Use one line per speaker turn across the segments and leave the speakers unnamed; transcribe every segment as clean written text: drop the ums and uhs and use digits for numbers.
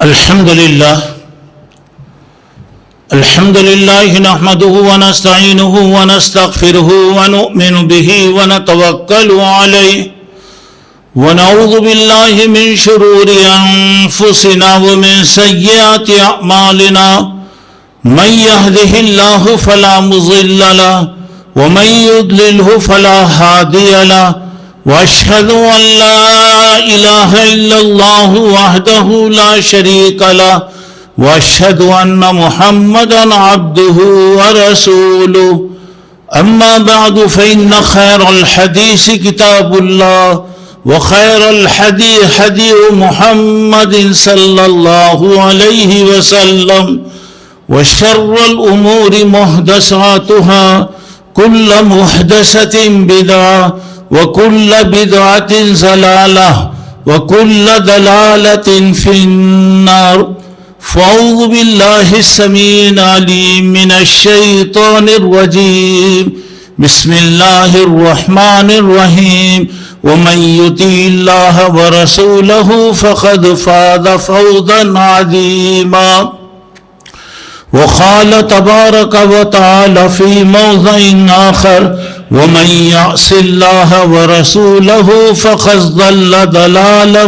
الحمد لله نحمده ونستعينه ونستغفره ونؤمن به ونتوكل عليه ونعوذ بالله من شرور أنفسنا ومن سيئات أعمالنا من يهده الله فلا مضل له ومن يضلله فلا هادي له وأشهد أن لا إله إلا الله وحده لا شريك له وأشهد أن محمدا عبده ورسوله أما بعد فإن خير الحديث كتاب الله وخير الحدي حدي محمد صلى الله عليه وسلم وشر الأمور محدثاتها كل محدثة بدعة وكل بدعة ضلالة وكل ضلالة في النار فأعوذ بالله السميع العليم من الشيطان الرجيم بسم الله الرحمن الرحيم ومن يطع الله ورسوله فقد فاز فوزا عظيما وقال تبارك وتعالى في موضع آخر ومن يعص الله ورسوله فقد ضل ضلالا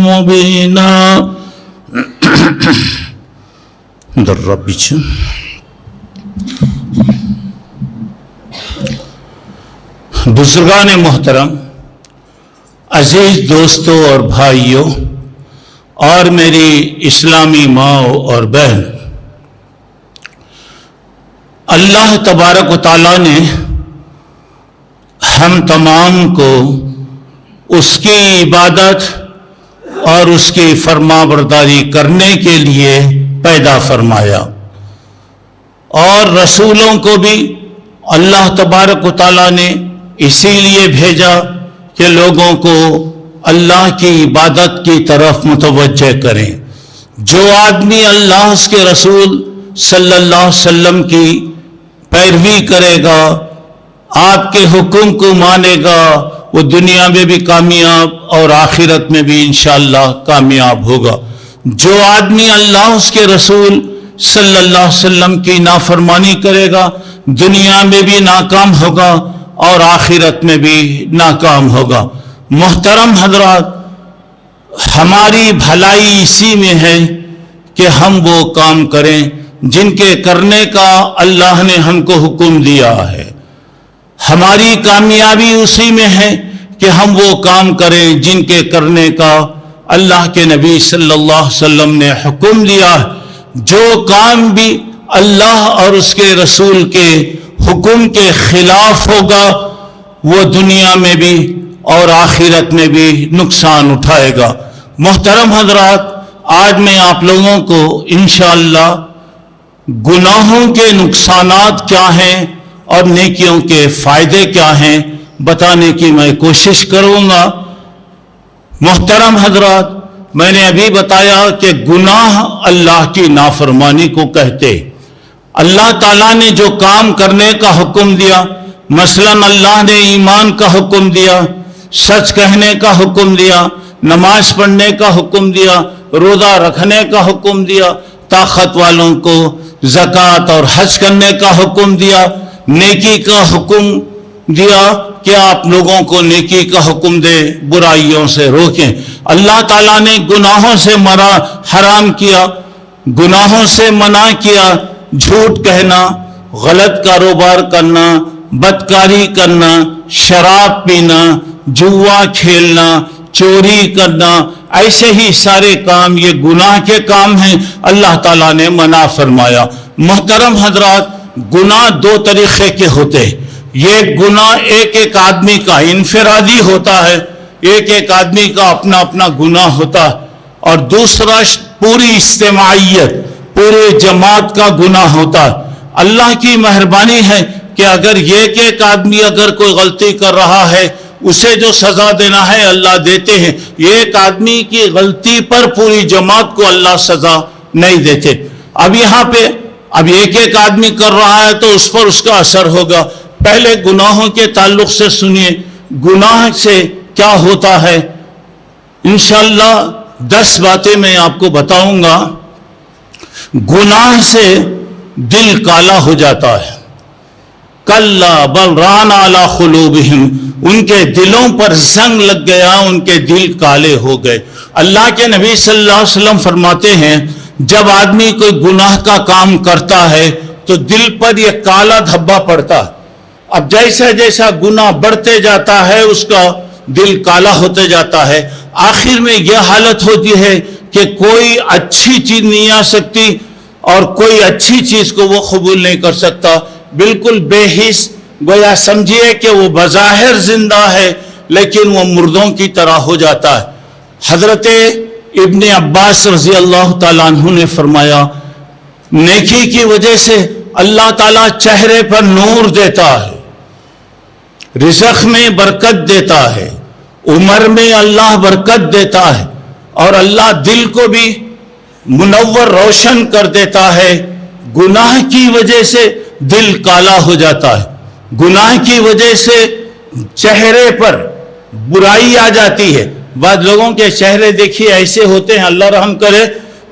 مبينا در رب için بزرگان محترم، عزیز دوستوں اور بھائیوں اور میری اسلامی ماں اور بہن، اللہ تبارک و تعالیٰ نے ہم تمام کو اس کی عبادت اور اس کی فرما برداری کرنے کے لیے پیدا فرمایا، اور رسولوں کو بھی اللہ تبارک و تعالیٰ نے اسی لیے بھیجا کہ لوگوں کو اللہ کی عبادت کی طرف متوجہ کریں۔ جو آدمی اللہ اس کے رسول صلی اللہ علیہ وسلم کی پیروی کرے گا، آپ کے حکم کو مانے گا، وہ دنیا میں بھی کامیاب اور آخرت میں بھی انشاءاللہ کامیاب ہوگا۔ جو آدمی اللہ اس کے رسول صلی اللہ علیہ وسلم کی نافرمانی کرے گا، دنیا میں بھی ناکام ہوگا اور آخرت میں بھی ناکام ہوگا۔ محترم حضرات، ہماری بھلائی اسی میں ہے کہ ہم وہ کام کریں جن کے کرنے کا اللہ نے ہم کو حکم دیا ہے۔ ہماری کامیابی اسی میں ہے کہ ہم وہ کام کریں جن کے کرنے کا اللہ کے نبی صلی اللہ علیہ وسلم نے حکم دیا ہے۔ جو کام بھی اللہ اور اس کے رسول کے حکم کے خلاف ہوگا، وہ دنیا میں بھی اور آخرت میں بھی نقصان اٹھائے گا۔ محترم حضرات، آج میں آپ لوگوں کو انشاءاللہ گناہوں کے نقصانات کیا ہیں اور نیکیوں کے فائدے کیا ہیں بتانے کی میں کوشش کروں گا۔ محترم حضرات، میں نے ابھی بتایا کہ گناہ اللہ کی نافرمانی کو کہتے۔ اللہ تعالیٰ نے جو کام کرنے کا حکم دیا، مثلا اللہ نے ایمان کا حکم دیا، سچ کہنے کا حکم دیا، نماز پڑھنے کا حکم دیا، روزہ رکھنے کا حکم دیا، طاقت والوں کو زکوٰۃ اور حج کرنے کا حکم دیا، نیکی کا حکم دیا کہ آپ لوگوں کو نیکی کا حکم دے، برائیوں سے روکیں۔ اللہ تعالیٰ نے گناہوں سے حرام کیا، گناہوں سے منع کیا، جھوٹ کہنا، غلط کاروبار کرنا، بدکاری کرنا، شراب پینا، جوا کھیلنا، چوری کرنا، ایسے ہی سارے کام یہ گناہ کے کام ہیں، اللہ تعالیٰ نے منع فرمایا۔ محترم حضرات، گناہ دو طریقے کے ہوتے ہیں۔ یہ گناہ ایک ایک آدمی کا انفرادی ہوتا ہے، ایک ایک آدمی کا اپنا اپنا گناہ ہوتا ہے، اور دوسرا پوری اجتماعیت، پورے جماعت کا گناہ ہوتا ہے۔ اللہ کی مہربانی ہے کہ اگر ایک آدمی اگر کوئی غلطی کر رہا ہے، اسے جو سزا دینا ہے اللہ دیتے ہیں۔ ایک آدمی کی غلطی پر پوری جماعت کو اللہ سزا نہیں دیتے۔ اب یہاں پہ ایک آدمی کر رہا ہے تو اس پر اس کا اثر ہوگا۔ پہلے گناہوں کے تعلق سے سنیے، گناہ سے کیا ہوتا ہے۔ انشاءاللہ 10 باتیں میں آپ کو بتاؤں گا. گناہ سے دل کالا ہو جاتا ہے. کلا بل ران علی قلوبہم، ان کے دلوں پر زنگ لگ گیا، ان کے دل کالے ہو گئے. اللہ کے نبی صلی اللہ علیہ وسلم فرماتے ہیں جب آدمی کوئی گناہ کا کام کرتا ہے تو دل پر یہ کالا دھبا پڑتا ہے. اب جیسا جیسا گناہ بڑھتے جاتا ہے اس کا دل کالا ہوتے جاتا ہے. آخر میں یہ حالت ہوتی ہے کہ کوئی اچھی چیز نہیں آ سکتی اور کوئی اچھی چیز کو وہ قبول نہیں کر سکتا. بالکل بے حس، گویا سمجھیے کہ وہ بظاہر زندہ ہے لیکن وہ مردوں کی طرح ہو جاتا ہے. حضرت ابن عباس رضی اللہ تعالیٰ عنہ نے فرمایا نیکی کی وجہ سے اللہ تعالیٰ چہرے پر نور دیتا ہے، رزق میں برکت دیتا ہے، عمر میں اللہ برکت دیتا ہے، اور اللہ دل کو بھی منور روشن کر دیتا ہے. گناہ کی وجہ سے دل کالا ہو جاتا ہے، گناہ کی وجہ سے چہرے پر برائی آ جاتی ہے. بعض لوگوں کے چہرے دیکھیے ایسے ہوتے ہیں، اللہ رحم کرے،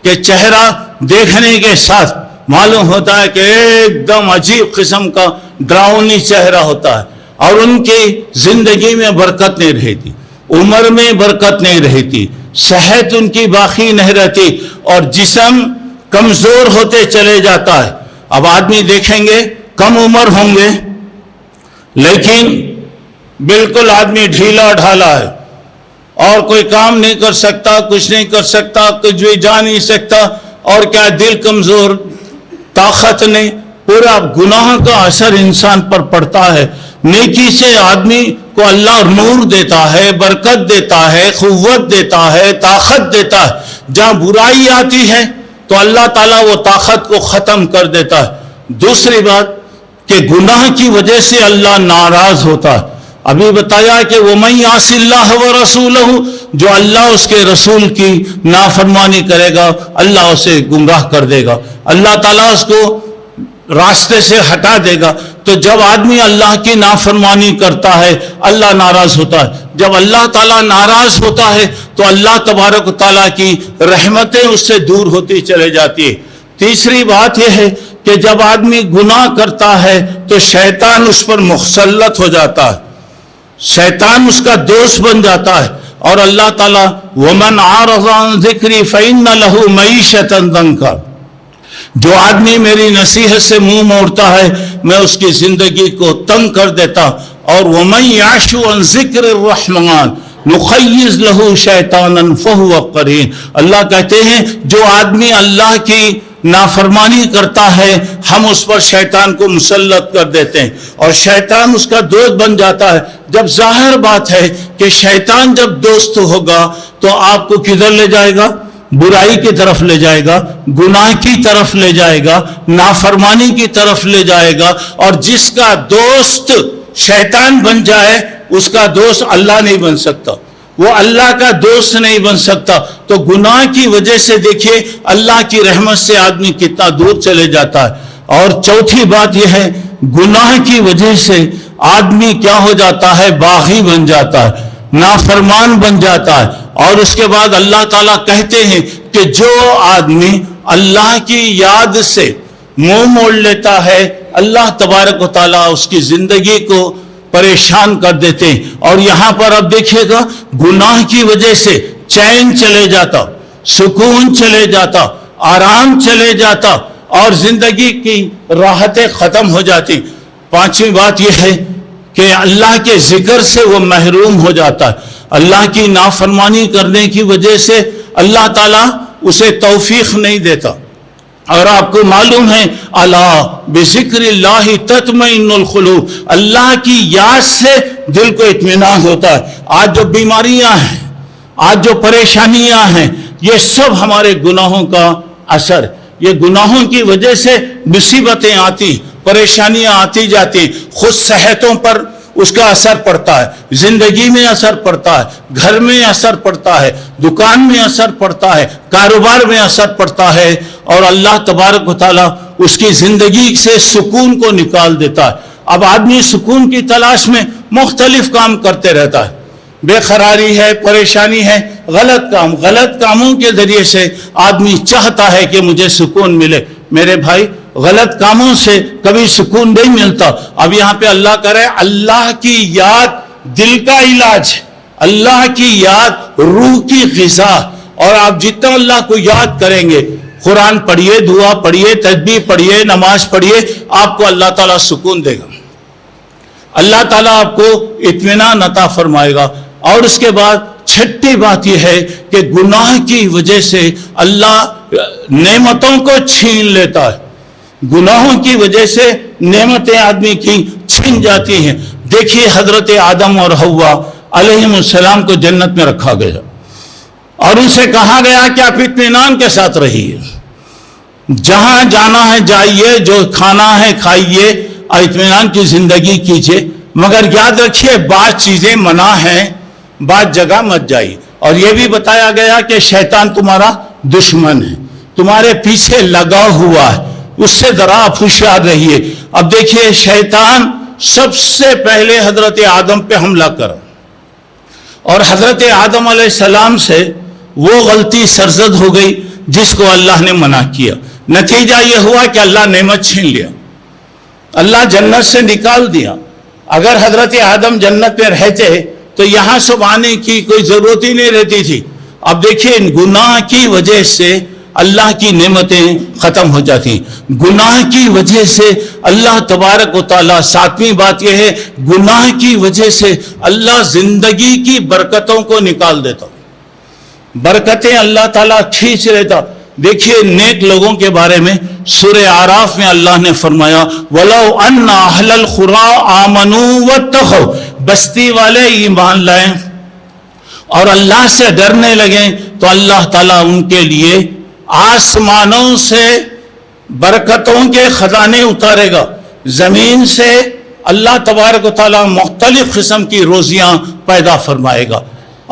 کہ چہرہ دیکھنے کے ساتھ معلوم ہوتا ہے کہ ایک دم عجیب قسم کا ڈراؤنی چہرہ ہوتا ہے، اور ان کی زندگی میں برکت نہیں رہتی، عمر میں برکت نہیں رہتی، صحت ان کی باقی نہیں رہتی، اور جسم کمزور ہوتے چلے جاتا ہے. اب آدمی دیکھیں گے کم عمر ہوں گے لیکن بالکل آدمی ڈھیلا ڈھالا ہے اور کوئی کام نہیں کر سکتا، کچھ نہیں کر سکتا، کچھ بھی جا نہیں سکتا، اور کیا دل کمزور، طاقت نہیں. پورا گناہ کا اثر انسان پر پڑتا ہے. نیکی سے آدمی کو اللہ نور دیتا ہے، برکت دیتا ہے، قوت دیتا ہے، طاقت دیتا ہے. جہاں برائی آتی ہے تو اللہ تعالیٰ وہ طاقت کو ختم کر دیتا ہے. دوسری بات کہ گناہ کی وجہ سے اللہ ناراض ہوتا ہے. ابھی بتایا کہ وَمَن يَعْصِ اللَّهَ وَرَسُولَهُ، جو اللہ اس کے رسول کی نافرمانی کرے گا اللہ اسے گمراہ کر دے گا، اللہ تعالیٰ اس کو راستے سے ہٹا دے گا. تو جب آدمی اللہ کی نافرمانی کرتا ہے اللہ ناراض ہوتا ہے. جب اللہ تعالیٰ ناراض ہوتا ہے تو اللہ تبارک و تعالیٰ کی رحمتیں اس سے دور ہوتی چلے جاتی ہے. تیسری بات یہ ہے کہ جب آدمی گناہ کرتا ہے تو شیطان اس پر مسلط ہو جاتا ہے، شیطان اس کا دوست بن جاتا ہے. اور اللہ تعالیٰ وَمَنْ عَارَضَ عَنْ ذِكْرِي فَإِنَّ لَهُ مَعِيشَةً ضَنْكًا، جو آدمی میری نصیحت سے منہ موڑتا ہے میں اس کی زندگی کو تنگ کر دیتا. اور وَمَنْ يَعْشُ عَنْ ذِكْرِ الرَّحْمَنِ نُخَيِّزْ لَهُ شَيْطَانًا فَهُوَ قَرِينٌ. اللہ کہتے ہیں جو آدمی اللہ کی نافرمانی کرتا ہے ہم اس پر شیطان کو مسلط کر دیتے ہیں اور شیطان اس کا دوست بن جاتا ہے. جب ظاہر بات ہے کہ شیطان جب دوست ہوگا تو آپ کو کدھر لے جائے گا؟ برائی کی طرف لے جائے گا، گناہ کی طرف لے جائے گا، نافرمانی کی طرف لے جائے گا. اور جس کا دوست شیطان بن جائے اس کا دوست اللہ نہیں بن سکتا، وہ اللہ کا دوست نہیں بن سکتا. تو گناہ کی وجہ سے دیکھیے اللہ کی رحمت سے آدمی کتنا دور چلے جاتا ہے. اور چوتھی بات یہ ہے گناہ کی وجہ سے آدمی کیا ہو جاتا ہے؟ باغی بن جاتا ہے، نافرمان بن جاتا ہے. اور اس کے بعد اللہ تعالیٰ کہتے ہیں کہ جو آدمی اللہ کی یاد سے منہ موڑ لیتا ہے اللہ تبارک و تعالیٰ اس کی زندگی کو پریشان کر دیتے ہیں. اور یہاں پر اب دیکھیے گا گناہ کی وجہ سے چین چلے جاتا، سکون چلے جاتا، آرام چلے جاتا اور زندگی کی راحتیں ختم ہو جاتی. پانچویں بات یہ ہے کہ اللہ کے ذکر سے وہ محروم ہو جاتا ہے. اللہ کی نافرمانی کرنے کی وجہ سے اللہ تعالیٰ اسے توفیق نہیں دیتا. اور آپ کو معلوم ہے الا بذکر اللہ تطمئن القلوب، اللہ کی یاد سے دل کو اطمینان ہوتا ہے. آج جو بیماریاں ہیں، آج جو پریشانیاں ہیں، یہ سب ہمارے گناہوں کا اثر. یہ گناہوں کی وجہ سے مصیبتیں آتی، پریشانیاں آتی جاتی. خود صحتوں پر اس کا اثر پڑتا ہے، زندگی میں اثر پڑتا ہے، گھر میں اثر پڑتا ہے، دکان میں اثر پڑتا ہے، کاروبار میں اثر پڑتا ہے. اور اللہ تبارک و تعالیٰ اس کی زندگی سے سکون کو نکال دیتا ہے. اب آدمی سکون کی تلاش میں مختلف کام کرتے رہتا ہے، بے قراری ہے، پریشانی ہے، غلط کاموں کے ذریعے سے آدمی چاہتا ہے کہ مجھے سکون ملے۔ میرے بھائی، غلط کاموں سے کبھی سکون نہیں ملتا۔ اب یہاں پہ اللہ کرے، اللہ کی یاد دل کا علاج، اللہ کی یاد روح کی غذا، اور آپ جتنا اللہ کو یاد کریں گے، قرآن پڑھیے، دعا پڑھیے، تسبیح پڑھیے، نماز پڑھیے، آپ کو اللہ تعالیٰ سکون دے گا، اللہ تعالیٰ آپ کو اطمینان عطا فرمائے گا۔ اور اس کے بعد چھٹی بات یہ ہے کہ گناہ کی وجہ سے اللہ نعمتوں کو چھین لیتا ہے، گناہوں کی وجہ سے نعمتیں آدمی کی چھین جاتی ہیں۔ دیکھیے حضرت آدم اور حوا علیہ السلام کو جنت میں رکھا گیا اور ان سے کہا گیا کہ آپ اطمینان کے ساتھ رہیے، جہاں جانا ہے جائیے، جو کھانا ہے کھائیے، اطمینان کی زندگی کیجیے، مگر یاد رکھیے بعض چیزیں منع ہیں، بعض جگہ مت جائیے۔ اور یہ بھی بتایا گیا کہ شیطان تمہارا دشمن ہے، تمہارے پیچھے لگا ہوا ہے، اس سے ذرا آپ ہوشیار رہیے۔ اب دیکھیے شیطان سب سے پہلے حضرت آدم پہ حملہ کرا، اور حضرت آدم علیہ السلام سے وہ غلطی سرزد ہو گئی جس کو اللہ نے منع کیا۔ نتیجہ یہ ہوا کہ اللہ نعمت چھین لیا، اللہ جنت سے نکال دیا۔ اگر حضرت آدم جنت میں رہتے تو یہاں سب آنے کی کوئی ضرورت ہی نہیں رہتی تھی۔ اب دیکھیے گناہ کی وجہ سے اللہ کی نعمتیں ختم ہو جاتی، گناہ کی وجہ سے اللہ تبارک و تعالیٰ، ساتویں بات یہ ہے، گناہ کی وجہ سے اللہ زندگی کی برکتوں کو نکال دیتا، برکتیں اللہ تعالیٰ کھینچ لیتا۔ دیکھیے نیک لوگوں کے بارے میں سورہ اعراف میں اللہ نے فرمایا وَلَوْ أَنَّ أَهْلَ الْقُرَىٰ آمَنُوا وَاتَّقَوْا، بستی والے ایمان لائیں اور اللہ سے ڈرنے لگیں تو اللہ تعالیٰ ان کے لیے آسمانوں سے برکتوں کے خزانے اتارے گا، زمین سے اللہ تبارک و تعالیٰ مختلف قسم کی روزیاں پیدا فرمائے گا۔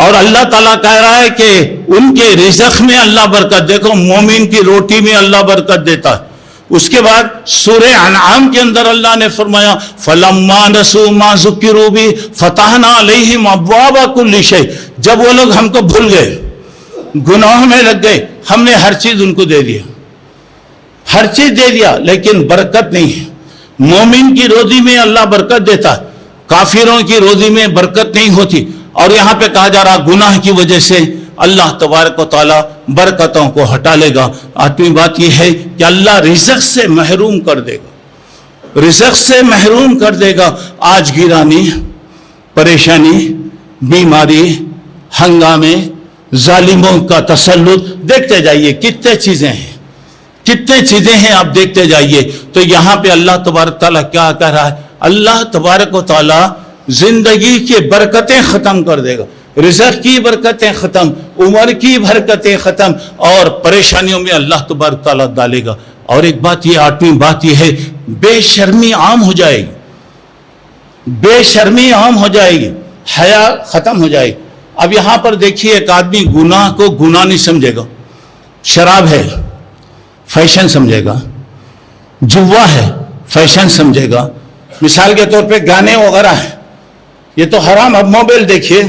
اور اللہ تعالیٰ کہہ رہا ہے کہ ان کے رزق میں اللہ برکت، دیکھو مومن کی روٹی میں اللہ برکت دیتا ہے۔ اس کے بعد سورہ انعام کے اندر اللہ نے فرمایا فَلَمَّا نَسُوا مَا ذُكِّرُوا بِهِ فَتَحْنَا عَلَيْهِمْ أَبْوَابَ كُلِّ شَيْءٍ، جب وہ لوگ ہم کو بھول گئے، گناہوں میں لگ گئے، ہم نے ہر چیز ان کو دے دیا، ہر چیز دے دیا، لیکن برکت نہیں ہے۔ مومن کی روزی میں اللہ برکت دیتا ہے، کافروں کی روزی میں برکت نہیں ہوتی۔ اور یہاں پہ کہا جا رہا گناہ کی وجہ سے اللہ تبارک و تعالیٰ برکتوں کو ہٹا لے گا۔ آٹھویں بات یہ ہے کہ اللہ رزق سے محروم کر دے گا، رزق سے محروم کر دے گا۔ آج گرانی، پریشانی، بیماری، ہنگامے، ظالموں کا تسلط، دیکھتے جائیے کتنے چیزیں ہیں آپ دیکھتے جائیے۔ تو یہاں پہ اللہ تبارک تعالیٰ کیا کہہ رہا ہے؟ اللہ تبارک و تعالیٰ زندگی کی برکتیں ختم کر دے گا، رزق کی برکتیں ختم، عمر کی برکتیں ختم، اور پریشانیوں میں اللہ تبارک تعالیٰ ڈالے گا۔ اور ایک بات یہ، آٹھویں بات یہ ہے، بے شرمی عام ہو جائے گی، بے شرمی عام ہو جائے گی، حیا ختم ہو جائے گی۔ اب یہاں پر دیکھیے ایک آدمی گناہ کو گناہ نہیں سمجھے گا، شراب ہے فیشن سمجھے گا، جوا ہے فیشن سمجھے گا، مثال کے طور پہ گانے وغیرہ ہیں، یہ تو حرام۔ اب موبائل دیکھیے،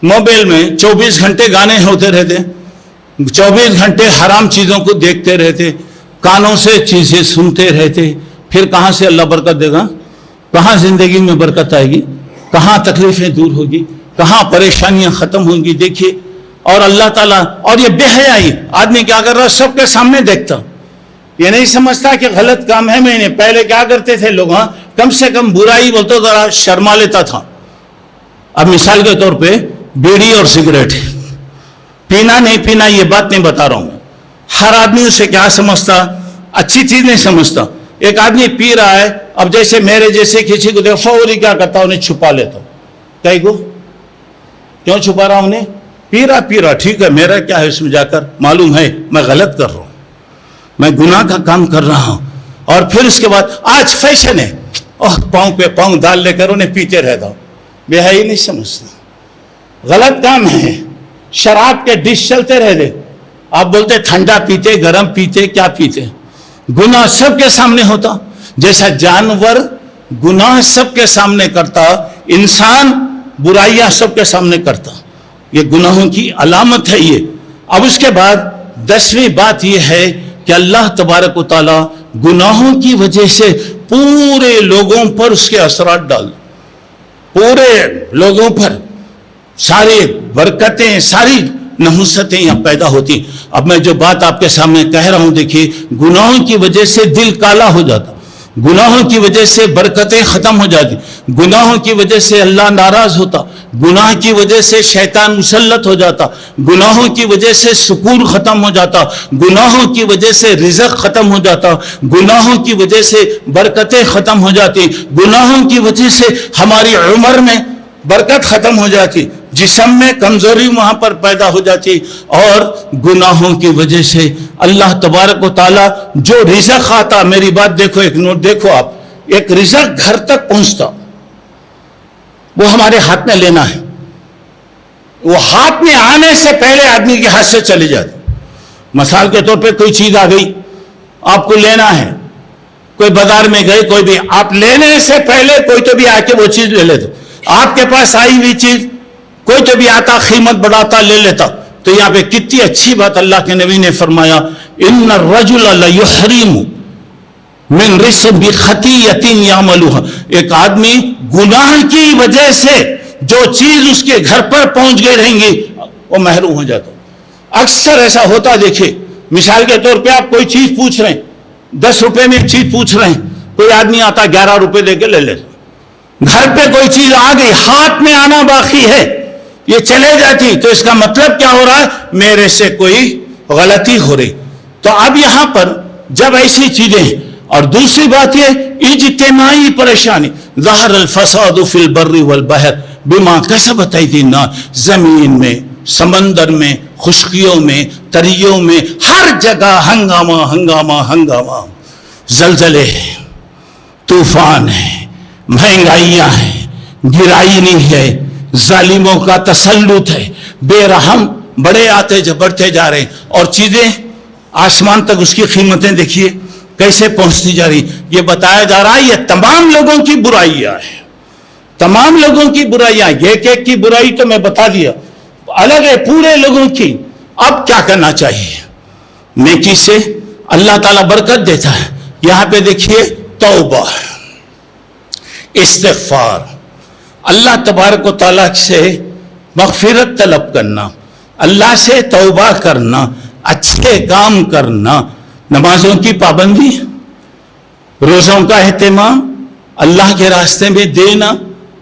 موبائل میں 24 گھنٹے گانے ہوتے رہتے، 24 گھنٹے حرام چیزوں کو دیکھتے رہتے، کانوں سے چیزیں سنتے رہتے، پھر کہاں سے اللہ برکت دے گا؟ کہاں زندگی میں برکت آئے گی؟ کہاں تکلیفیں دور ہوگی؟ کہاں پریشانیاں ختم ہوں گی؟ دیکھیے، اور اللہ تعالیٰ، اور یہ بے حیائی، آدمی کیا کر رہا ہے؟ سب کے سامنے دیکھتا، یہ نہیں سمجھتا کہ غلط کام ہے۔ میں نے پہلے کیا کرتے تھے لوگ، ہاں کم سے کم برائی بولتے ذرا شرما لیتا تھا۔ اب مثال کے طور پہ بیڑی اور سگریٹ پینا نہیں پینا یہ بات نہیں بتا رہا ہوں میں، ہر آدمی اسے کیا سمجھتا؟ اچھی چیز نہیں سمجھتا۔ ایک آدمی پی رہا ہے، اب جیسے میرے جیسے کسی کو دیکھو فوری کیا کرتا، انہیں چھپا لیتا۔ کئی کو کیوں چھپا رہا ہوں؟ انہیں پی رہا ٹھیک ہے، میرا کیا ہے اس میں؟ جا کر معلوم ہے میں غلط کر رہا ہوں، میں گناہ کا کام کر رہا ہوں۔ اور پھر اس کے بعد آج فیشن ہے، پاؤں پہ پاؤں ڈال لے کر انہیں پیتے رہتا ہوں، بے حیائی نہیں سمجھتا، غلط کام ہے۔ شراب کے ڈش چلتے رہتے، آپ بولتے ٹھنڈا پیتے، گرم پیتے، کیا پیتے؟ گناہ سب کے سامنے ہوتا، جیسا جانور گناہ سب کے سامنے کرتا، انسان برائیاں سب کے سامنے کرتا. یہ گناہوں کی علامت ہے یہ. اب اس کے بعد 10ویں بات یہ ہے کہ اللہ تبارک و تعالیٰ گناہوں کی وجہ سے پورے لوگوں پر اس کے اثرات ڈال، پورے لوگوں پر ساری برکتیں، ساری نحوستیں یہاں پیدا ہوتی. اب میں جو بات آپ کے سامنے کہہ رہا ہوں، دیکھیے، گناہوں کی وجہ سے دل کالا ہو جاتا، گناہوں کی وجہ سے برکتیں ختم ہو جاتی، گناہوں کی وجہ سے اللہ ناراض ہوتا، گناہ کی وجہ سے شیطان مسلط ہو جاتا، گناہوں کی وجہ سے سکون ختم ہو جاتا، گناہوں کی وجہ سے رزق ختم ہو جاتا، گناہوں کی وجہ سے برکتیں ختم ہو جاتی، گناہوں کی وجہ سے ہماری عمر میں برکت ختم ہو جاتی، جسم میں کمزوری وہاں پر پیدا ہو جاتی، اور گناہوں کی وجہ سے اللہ تبارک و تعالیٰ جو رزق آتا، میری بات دیکھو، ایک نوٹ دیکھو آپ، ایک رزق گھر تک پہنچتا، وہ ہمارے ہاتھ میں لینا ہے، وہ ہاتھ میں آنے سے پہلے آدمی کے ہاتھ سے چلی جاتی. مثال کے طور پہ کوئی چیز آ گئی، آپ کو لینا ہے، کوئی بازار میں گئے، کوئی بھی، آپ لینے سے پہلے کوئی تو بھی آ کے وہ چیز لے لیتا. آپ کے پاس آئی ہوئی چیز کوئی تو بھی آتا، قیمت بڑھاتا، لے لیتا. تو یہاں پہ کتنی اچھی بات اللہ کے نبی نے فرمایا، ان الرجل لیحرم من رزق بخطیۃ یعملها. ایک آدمی گناہ کی وجہ سے جو چیز اس کے گھر پر پہنچ گئی رہیں گی وہ محروم ہو جاتا. اکثر ایسا ہوتا، دیکھیں، مثال کے طور پہ آپ کوئی چیز پوچھ رہے ہیں، 10 روپے میں ایک چیز پوچھ رہے ہیں، کوئی آدمی آتا 11 روپے دے کے لے لیتا. گھر پہ کوئی چیز آ گئی، ہاتھ میں آنا باقی ہے، یہ چلے جاتی، تو اس کا مطلب کیا ہو رہا ہے؟ میرے سے کوئی غلطی ہو رہی. تو اب یہاں پر جب ایسی چیزیں ہیں، اور دوسری بات یہ اجتماعی پریشانی، ظہر الفساد فی البر والبحر بما کسبت ایدی الناس. زمین میں، سمندر میں، خشکیوں میں، تریوں میں، ہر جگہ ہنگامہ ہنگامہ ہنگامہ، زلزلے ہیں، طوفان ہیں، مہنگائیاں ہیں، گرائنی ہے، ظالموں کا تسلط ہے، بے رحم بڑے آتے بڑھتے جا رہے ہیں، اور چیزیں آسمان تک اس کی قیمتیں دیکھیے کیسے پہنچتی جا رہی. یہ بتایا جا رہا ہے یہ تمام لوگوں کی برائیاں ہیں، تمام لوگوں کی برائیاں. ایک ایک کی برائی تو میں بتا دیا، الگ ہے پورے لوگوں کی. اب کیا کرنا چاہیے؟ نیکی سے اللہ تعالیٰ برکت دیتا ہے. یہاں پہ دیکھیے، توبہ، استغفار، اللہ تبارک و تعالیٰ سے مغفرت طلب کرنا، اللہ سے توبہ کرنا، اچھے کام کرنا، نمازوں کی پابندی، روزوں کا اہتمام، اللہ کے راستے میں دینا.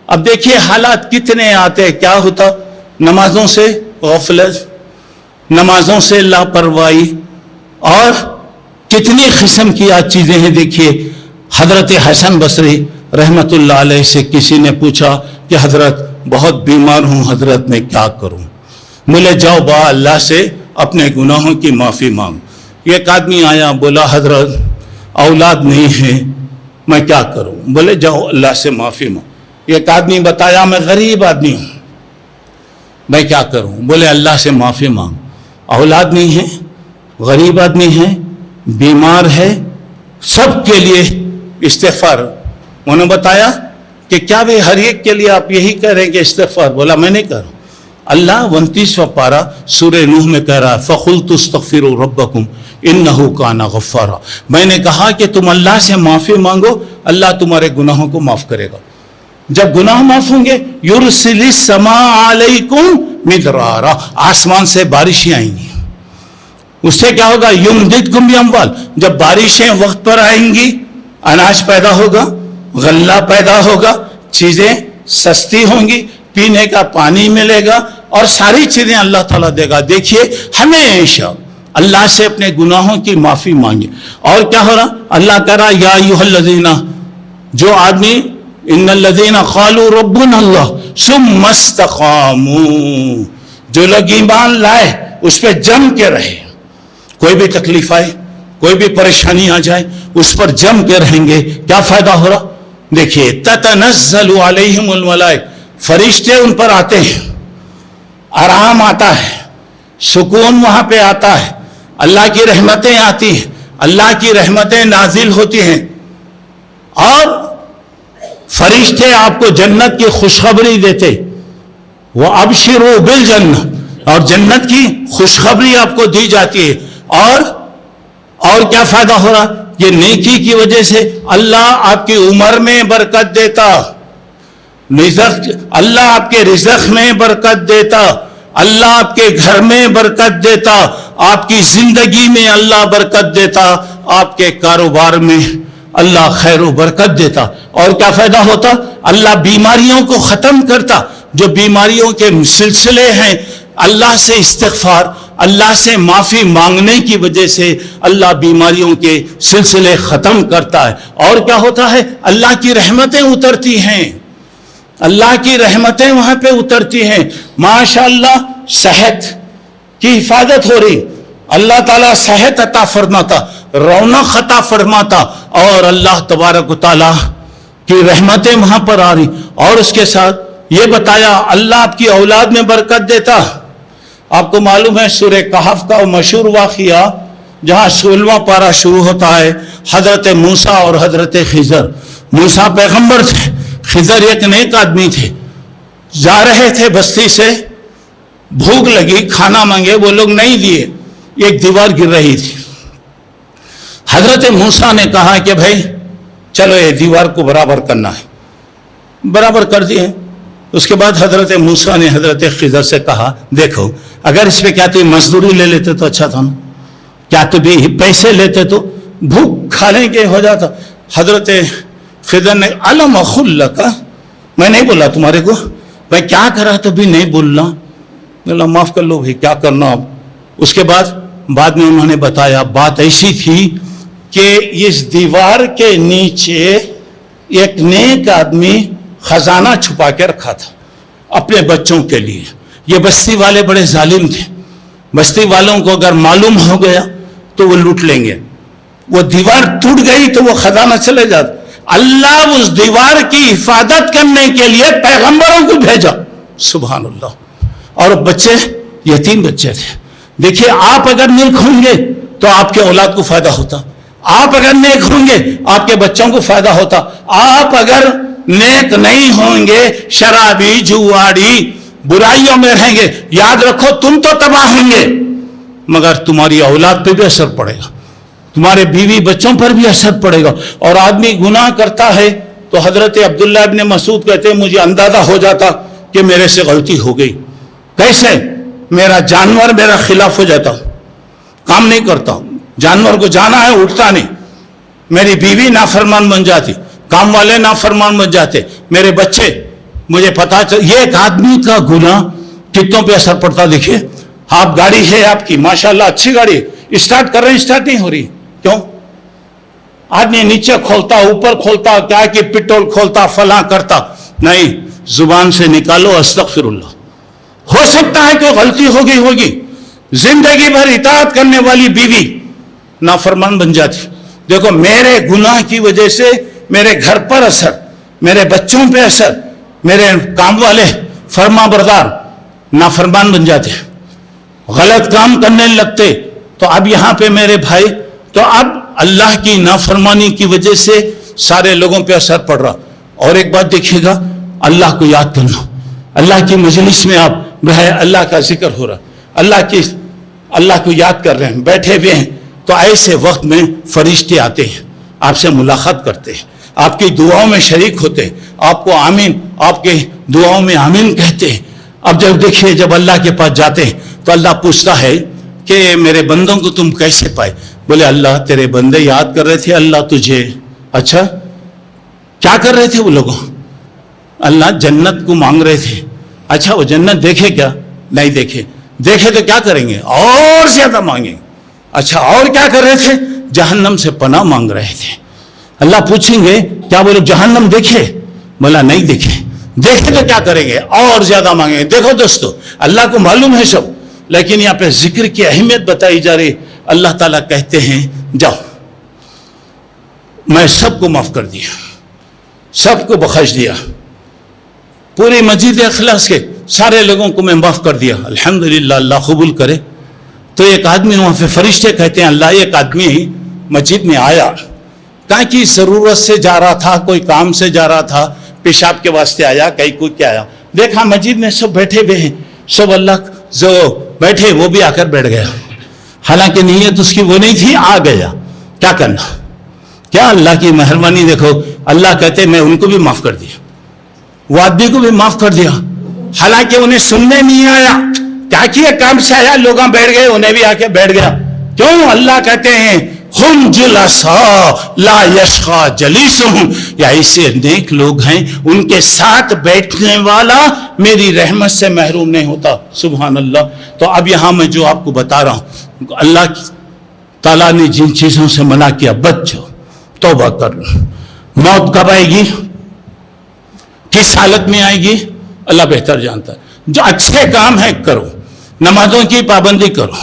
اب دیکھیے حالات کتنے آتے، کیا ہوتا؟ نمازوں سے غفلت، نمازوں سے لاپرواہی، اور کتنی قسم کی آج چیزیں ہیں. دیکھیے، حضرت حسن بصری رحمت اللہ علیہ سے کسی نے پوچھا کہ حضرت بہت بیمار ہوں، حضرت میں کیا کروں؟ بولے جاؤ با اللہ سے اپنے گناہوں کی معافی مانگ. ایک آدمی آیا، بولا حضرت اولاد نہیں ہے، میں کیا کروں؟ بولے جاؤ اللہ سے معافی مانگ. ایک آدمی بتایا میں غریب آدمی ہوں، میں کیا کروں؟ بولے اللہ سے معافی مانگ. اولاد نہیں ہے، غریب آدمی ہے، بیمار ہے، سب کے لیے استغفار. انہوں نے بتایا کہ کیا بھئی ہر ایک کے لیے آپ یہی کہہ رہے ہیں کہ استغفار؟ بولا میں نہیں کہہ رہا ہوں. اللہ 29واں پارہ سورہ نوح میں کہہ رہا ہے فَقُلْتُ اسْتَغْفِرُوا رَبَّكُمْ إِنَّهُ كَانَ غَفَّارًا. میں نے کہا کہ تم اللہ سے معافی مانگو، اللہ تمہارے گناہوں کو معاف کرے گا. جب گناہ معاف ہوں گے، يُرْسِلِ السَّمَاءَ عَلَيْكُمْ مِدْرَارًا، آسمان سے بارشیں آئیں گی. اس سے کیا ہوگا؟ يُمْدِدْكُمْ بِأَمْوَالٍ، جب بارشیں وقت پر آئیں گی، اناج پیدا ہوگا، غلہ پیدا ہوگا، چیزیں سستی ہوں گی، پینے کا پانی ملے گا، اور ساری چیزیں اللہ تعالیٰ دے گا. دیکھیے ہمیشہ اللہ سے اپنے گناہوں کی معافی مانگے. اور کیا ہو رہا؟ اللہ کہہ رہا یا ایھا الذین، جو آدمی ان الذین قالوا ربنا اللہ ثم استقاموا، جو لوگ ایمان لائے اس پہ جم کے رہے، کوئی بھی تکلیف آئے، کوئی بھی پریشانی آ جائے، اس پر جم کے رہیں گے، کیا فائدہ ہو رہا؟ دیکھیے تتنزل علیہم الملائکہ، فرشتے ان پر آتے ہیں، آرام آتا ہے، سکون وہاں پہ آتا ہے، اللہ کی رحمتیں آتی ہیں، اللہ کی رحمتیں نازل ہوتی ہیں، اور فرشتے آپ کو جنت کی خوشخبری دیتے. وَأَبْشِرُوا بِالْجَنَّةِ، اور جنت کی خوشخبری آپ کو دی جاتی ہے. اور کیا فائدہ ہو رہا؟ یہ نیکی کی وجہ سے اللہ آپ کی عمر میں برکت دیتا، اللہ آپ کے رزق میں برکت دیتا، اللہ آپ کے گھر میں برکت دیتا، آپ کی زندگی میں اللہ برکت دیتا، آپ کے کاروبار میں اللہ خیر و برکت دیتا. اور کیا فائدہ ہوتا؟ اللہ بیماریوں کو ختم کرتا. جو بیماریوں کے سلسلے ہیں، اللہ سے استغفار، اللہ سے معافی مانگنے کی وجہ سے اللہ بیماریوں کے سلسلے ختم کرتا ہے. اور کیا ہوتا ہے؟ اللہ کی رحمتیں اترتی ہیں، اللہ کی رحمتیں وہاں پہ اترتی ہیں. ماشاءاللہ صحت کی حفاظت ہو رہی، اللہ تعالیٰ صحت عطا فرماتا، رونق عطا فرماتا، اور اللہ تبارک و تعالیٰ کی رحمتیں وہاں پر آ رہی. اور اس کے ساتھ یہ بتایا اللہ آپ کی اولاد میں برکت دیتا. آپ کو معلوم ہے سورہ کہف کا مشہور واقعہ جہاں 16واں پارہ شروع ہوتا ہے، حضرت موسیٰ اور حضرت خضر. موسیٰ پیغمبر تھے، خضر ایک نیک آدمی تھے. جا رہے تھے بستی سے، بھوک لگی، کھانا مانگے، وہ لوگ نہیں دیے، ایک دیوار گر رہی تھی. حضرت موسیٰ نے کہا کہ بھائی چلو یہ دیوار کو برابر کرنا ہے، برابر کر دیے. اس کے بعد حضرت موسیٰ نے حضرت خضر سے کہا دیکھو اگر اس پہ کیا تو مزدوری لے لیتے تو اچھا تھا نا، کیا تو بھی پیسے لیتے تو بھوک کھانے کے ہو جاتا. حضرت خضر نے علم اخل کا، میں نہیں بولا تمہارے کو، میں کیا کرا تو بھی نہیں بولنا، اللہ معاف کر لو بھائی کیا کرنا اب. اس کے بعد میں انہوں نے بتایا بات ایسی تھی کہ اس دیوار کے نیچے ایک نیک آدمی خزانہ چھپا کے رکھا تھا اپنے بچوں کے لیے. یہ بستی والے بڑے ظالم تھے، بستی والوں کو اگر معلوم ہو گیا تو وہ لوٹ لیں گے. وہ دیوار ٹوٹ گئی تو وہ خزانہ چلے جاتا. اللہ اس دیوار کی حفاظت کرنے کے لیے پیغمبروں کو بھیجا، سبحان اللہ. اور بچے یتیم بچے تھے. دیکھیے آپ اگر نیک ہوں گے تو آپ کے اولاد کو فائدہ ہوتا، آپ اگر نیک ہوں گے آپ کے بچوں کو فائدہ ہوتا. آپ اگر نیک نہیں ہوں گے، شرابی جواڑی برائیوں میں رہیں گے، یاد رکھو تم تو تباہ ہوں گے مگر تمہاری اولاد پہ بھی اثر پڑے گا، تمہارے بیوی بچوں پر بھی اثر پڑے گا. اور آدمی گناہ کرتا ہے تو حضرت عبداللہ ابن مسعود کہتے ہیں مجھے اندازہ ہو جاتا کہ میرے سے غلطی ہو گئی. کیسے؟ میرا جانور میرا خلاف ہو جاتا، کام نہیں کرتا، جانور کو جانا ہے اٹھتا نہیں، میری بیوی نافرمان بن جاتی، کام والے نافرمان بن جاتے، میرے بچے، مجھے پتا یہ ایک آدمی کا گناہ کتنوں پہ اثر پڑتا. دیکھیے آپ گاڑی ہے آپ کی ماشاءاللہ اچھی گاڑی، اسٹارٹ کر رہے ہیں اسٹارٹ نہیں ہو رہی، کیوں؟ آدمی نیچے کھولتا اوپر کھولتا کیا کہ پٹرول کھولتا فلاں کرتا. نہیں، زبان سے نکالو استغفر اللہ. ہو سکتا ہے کہ غلطی ہوگی، زندگی بھر اطاعت کرنے والی بیوی نافرمان بن جاتی. دیکھو میرے گناہ کی وجہ سے میرے گھر پر اثر، میرے بچوں پہ اثر، میرے کام والے فرما بردار نافرمان بن جاتے، غلط کام کرنے لگتے. تو اب یہاں پہ میرے بھائی، تو اب اللہ کی نافرمانی کی وجہ سے سارے لوگوں پہ اثر پڑ رہا. اور ایک بات دیکھیے گا، اللہ کو یاد کرنا، اللہ کی مجلس میں آپ اللہ کا ذکر ہو رہا، اللہ کو یاد کر رہے ہیں، بیٹھے ہوئے ہیں، تو ایسے وقت میں فرشتے آتے ہیں، آپ سے ملاقات کرتے ہیں، آپ کی دعاؤں میں شریک ہوتے ہیں، آپ کو آمین، آپ کے دعاؤں میں آمین کہتے ہیں. اب جب دیکھیے جب اللہ کے پاس جاتے ہیں تو اللہ پوچھتا ہے کہ میرے بندوں کو تم کیسے پائے؟ بولے اللہ تیرے بندے یاد کر رہے تھے اللہ تجھے. اچھا کیا کر رہے تھے وہ لوگ؟ اللہ جنت کو مانگ رہے تھے. اچھا وہ جنت دیکھے کیا؟ نہیں دیکھے تو کیا کریں گے؟ اور زیادہ مانگیں. اچھا اور کیا کر رہے تھے؟ جہنم سے پناہ مانگ رہے تھے. اللہ پوچھیں گے کیا وہ لوگ جہنم دیکھے؟ بولا نہیں دیکھے تو کیا کریں گے؟ اور زیادہ مانگیں گے. دیکھو دوستو اللہ کو معلوم ہے سب، لیکن یہاں پہ ذکر کی اہمیت بتائی جا رہی. اللہ تعالیٰ کہتے ہیں جاؤ میں سب کو معاف کر دیا، سب کو بخش دیا، پوری مسجد اخلاص کے سارے لوگوں کو میں معاف کر دیا. الحمدللہ اللہ قبول کرے. تو ایک آدمی وہاں پہ فرشتے کہتے ہیں اللہ ایک آدمی مسجد میں آیا، کہیں کی ضرورت سے جا رہا تھا، کوئی کام سے جا رہا تھا، پیشاب کے واسطے آیا، کہیں کوئی کیا آیا. دیکھا مسجد میں سب بیٹھے ہوئے ہیں, سب اللہ جو بیٹھے وہ بھی آ کر بیٹھ گیا, حالانکہ نیت اس کی وہ نہیں تھی, آ گیا. کیا کرنا, کیا اللہ کی مہربانی دیکھو, اللہ کہتے میں ان کو بھی معاف کر دیا, وہ آدمی کو بھی معاف کر دیا, حالانکہ انہیں سننے نہیں آیا. کیا کیا, کام سے آیا, لوگ بیٹھ گئے, انہیں بھی آ کے بیٹھ گیا. کیوں؟ اللہ کہتے ہیں ہم جلسا لا یشقا جلیسہم, یا ایسے نیک لوگ ہیں ان کے ساتھ بیٹھنے والا میری رحمت سے محروم نہیں ہوتا. سبحان اللہ. تو اب یہاں میں جو آپ کو بتا رہا ہوں, اللہ تعالیٰ نے جن چیزوں سے منع کیا, بچ جاؤ, توبہ کر لو. موت کب آئے گی, کس حالت میں آئے گی, اللہ بہتر جانتا ہے. جو اچھے کام ہیں کرو, نمازوں کی پابندی کرو,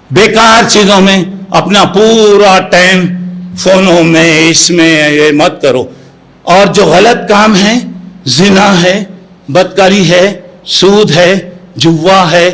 بیکار چیزوں میں اپنا پورا ٹائم فونوں میں اس میں یہ مت کرو. اور جو غلط کام ہے, زنا ہے, بدکاری ہے, سود ہے, جوا ہے,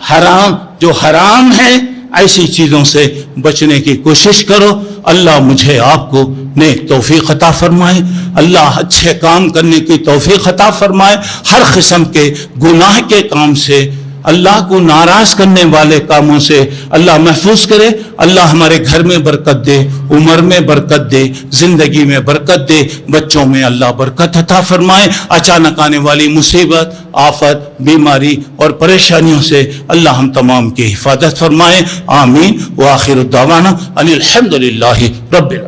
حرام, جو حرام ہے ایسی چیزوں سے بچنے کی کوشش کرو. اللہ مجھے آپ کو نیک توفیق عطا فرمائے, اللہ اچھے کام کرنے کی توفیق عطا فرمائے, ہر قسم کے گناہ کے کام سے, اللہ کو ناراض کرنے والے کاموں سے اللہ محفوظ کرے. اللہ ہمارے گھر میں برکت دے, عمر میں برکت دے, زندگی میں برکت دے, بچوں میں اللہ برکت عطا فرمائے. اچانک آنے والی مصیبت, آفت, بیماری اور پریشانیوں سے اللہ ہم تمام کی حفاظت فرمائے. آمین. وآخر الدعوانا ان الحمد للہ رب العالمین.